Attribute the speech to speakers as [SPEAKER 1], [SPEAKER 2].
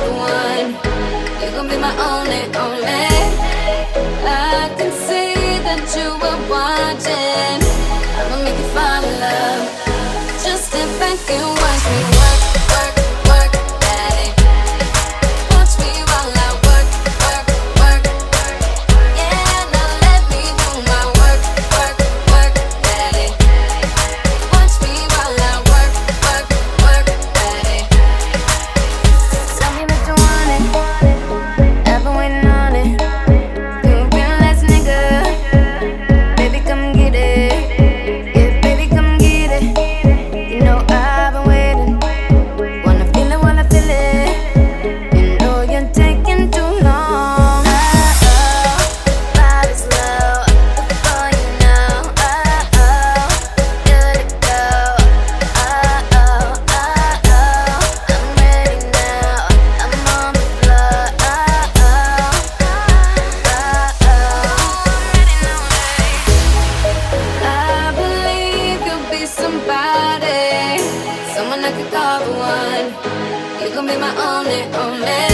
[SPEAKER 1] the one. You gon' be my only, only. I can see that you were watching. I'ma make you fall in love. Just sit back and watch me work, work, work, daddy. Watch me while I work, work, work. Yeah, now let me do my work, work, work, daddy. Watch me while I work, work, work, daddy. Tell me that you want it. I've been waiting on it. You've been last nigga. Baby, come get it. Yeah, baby, come get it. You know I've been waiting. Wanna feel it while I feel it. You know you're taking too long. Vibe is low before you know. Good to go. I'm ready now. I'm on the floor. I believe you'll be somebody, someone I could call the one. You gon' be my only, only.